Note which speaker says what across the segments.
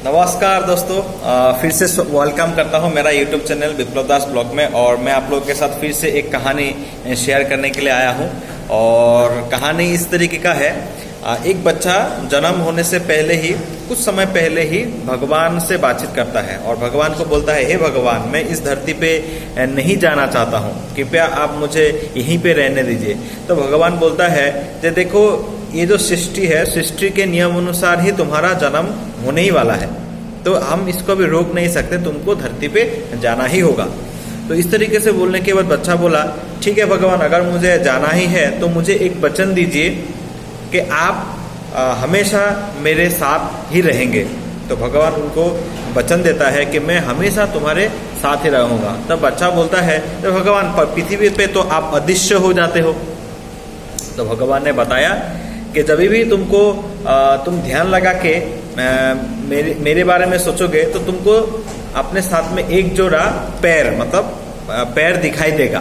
Speaker 1: नमस्कार दोस्तों, फिर से वेलकम करता हूं मेरा यूट्यूब चैनल विप्लव दास ब्लॉग में। और मैं आप लोगों के साथ फिर से एक कहानी शेयर करने के लिए आया हूं। और कहानी इस तरीके का है। एक बच्चा जन्म होने से पहले ही, कुछ समय पहले ही भगवान से बातचीत करता है और भगवान को बोलता है, हे भगवान, मैं इस धरती पे नहीं जाना चाहता हूँ, कृपया आप मुझे यहीं पे रहने दीजिए। तो भगवान बोलता है कि देखो, ये जो सृष्टि है, सृष्टि के नियम अनुसार ही तुम्हारा जन्म होने ही वाला है, तो हम इसको भी रोक नहीं सकते, तुमको धरती पे जाना ही होगा। तो इस तरीके से बोलने के बाद बच्चा बोला, ठीक है भगवान, अगर मुझे जाना ही है तो मुझे एक वचन दीजिए कि आप हमेशा मेरे साथ ही रहेंगे। तो भगवान उनको वचन देता है कि मैं हमेशा तुम्हारे साथ ही रहूँगा। तब बच्चा बोलता है, तो भगवान, पृथ्वी पे तो आप अदृश्य हो जाते हो। तो भगवान ने बताया कि जब भी तुम ध्यान लगा के मेरे बारे में सोचोगे तो तुमको अपने साथ में एक जोड़ा पैर, मतलब पैर दिखाई देगा।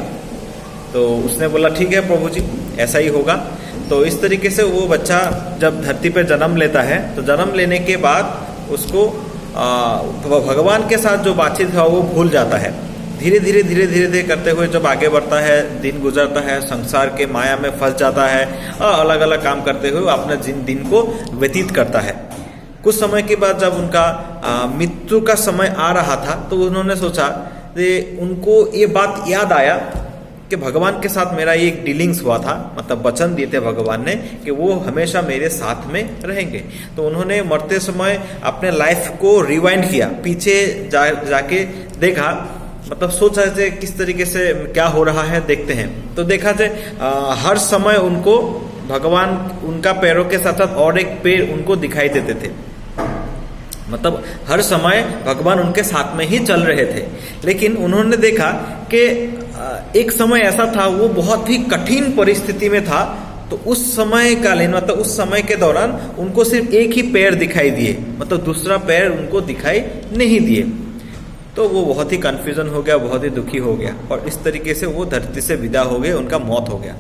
Speaker 1: तो उसने बोला, ठीक है प्रभु जी, ऐसा ही होगा। तो इस तरीके से वो बच्चा जब धरती पे जन्म लेता है, तो जन्म लेने के बाद उसको भगवान के साथ जो बातचीत है वो भूल जाता है। धीरे धीरे करते हुए जब आगे बढ़ता है, दिन गुजरता है, संसार के माया में फंस जाता है और अलग अलग काम करते हुए अपने दिन को व्यतीत करता है। कुछ समय के बाद जब उनका मृत्यु का समय आ रहा था, तो उन्होंने सोचा कि उनको ये बात याद आया कि भगवान के साथ मेरा ये एक डीलिंग्स हुआ था, मतलब वचन दिए थे भगवान ने कि वो हमेशा मेरे साथ में रहेंगे। तो उन्होंने मरते समय अपने लाइफ को रिवाइंड किया, पीछे जाके देखा, मतलब सोचा जाए किस तरीके से क्या हो रहा है, देखते हैं। तो देखा जाए हर समय उनको भगवान उनका पैरों के साथ साथ और एक पैर उनको दिखाई देते थे, मतलब हर समय भगवान उनके साथ में ही चल रहे थे। लेकिन उन्होंने देखा कि एक समय ऐसा था, वो बहुत ही कठिन परिस्थिति में था। तो उस समय कालीन, मतलब उस समय के दौरान उनको सिर्फ एक ही पैर दिखाई दिए, मतलब दूसरा पैर उनको दिखाई नहीं दिए। तो वो बहुत ही कन्फ्यूजन हो गया, बहुत ही दुखी हो गया और इस तरीके से वो धरती से विदा हो गए, उनका मौत हो गया।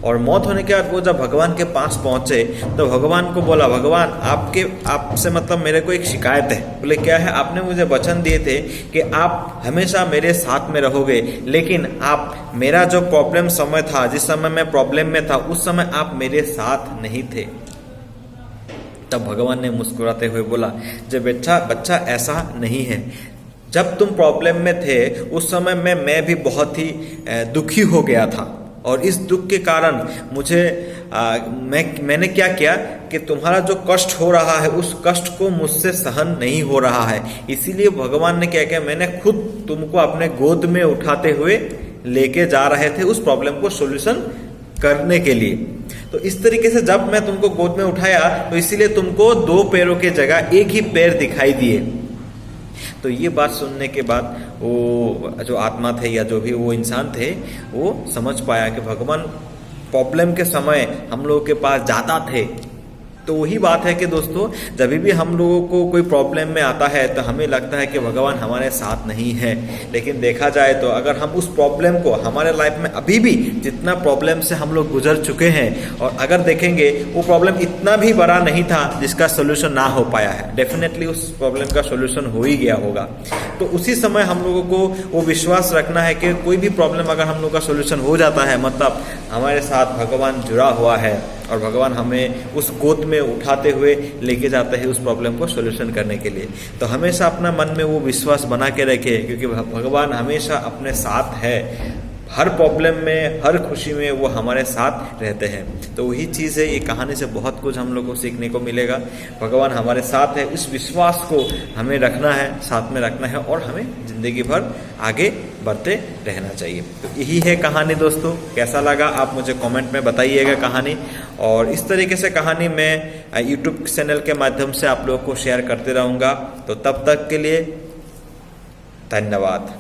Speaker 1: और मौत होने के बाद वो जब भगवान के पास पहुंचे तो भगवान को बोला, भगवान आपसे मतलब मेरे को एक शिकायत है। बोले, क्या है? आपने मुझे वचन दिए थे कि आप हमेशा मेरे साथ में रहोगे, लेकिन आप, मेरा जो प्रॉब्लम समय था, जिस समय मैं प्रॉब्लम में था, उस समय आप मेरे साथ नहीं थे। तब भगवान ने मुस्कुराते हुए बोला, जब बच्चा ऐसा नहीं है, जब तुम प्रॉब्लम में थे उस समय मैं भी बहुत ही दुखी हो गया था। और इस दुख के कारण मैंने क्या किया कि तुम्हारा जो कष्ट हो रहा है, उस कष्ट को मुझसे सहन नहीं हो रहा है। इसीलिए भगवान ने क्या किया, मैंने खुद तुमको अपने गोद में उठाते हुए लेके जा रहे थे उस प्रॉब्लम को सोल्यूशन करने के लिए। तो इस तरीके से जब मैं तुमको गोद में उठाया तो इसीलिए तुमको दो पैरों की जगह एक ही पैर दिखाई दिए। तो ये बात सुनने के बाद वो जो आत्मा थे या जो भी वो इंसान थे, वो समझ पाया कि भगवान प्रॉब्लम के समय हम लोगों के पास जाता थे। तो वही बात है कि दोस्तों, जब भी हम लोगों को कोई प्रॉब्लम में आता है तो हमें लगता है कि भगवान हमारे साथ नहीं है। लेकिन देखा जाए तो अगर हम उस प्रॉब्लम को, हमारे लाइफ में अभी भी जितना प्रॉब्लम से हम लोग गुजर चुके हैं, और अगर देखेंगे वो प्रॉब्लम इतना भी बड़ा नहीं था जिसका सोल्यूशन ना हो पाया है, डेफिनेटली उस प्रॉब्लम का सोल्यूशन हो ही गया होगा। तो उसी समय हम लोगों को वो विश्वास रखना है कि कोई भी प्रॉब्लम अगर हम लोग का सोल्यूशन हो जाता है, मतलब हमारे साथ भगवान जुड़ा हुआ है और भगवान हमें उस गोद में उठाते हुए लेके जाते हैं उस प्रॉब्लम को सोल्यूशन करने के लिए। तो हमेशा अपना मन में वो विश्वास बना के रखें, क्योंकि भगवान हमेशा अपने साथ है। हर प्रॉब्लम में, हर खुशी में वो हमारे साथ रहते हैं। तो वही चीज़ है, ये कहानी से बहुत कुछ हम लोग को सीखने को मिलेगा। भगवान हमारे साथ है, इस विश्वास को हमें रखना है, साथ में रखना है और हमें जिंदगी भर आगे बढ़ते रहना चाहिए। तो यही है कहानी दोस्तों। कैसा लगा आप मुझे कमेंट में बताइएगा कहानी। और इस तरीके से कहानी मैं यूट्यूब चैनल के माध्यम से आप लोगों को शेयर करते रहूँगा। तो तब तक के लिए धन्यवाद।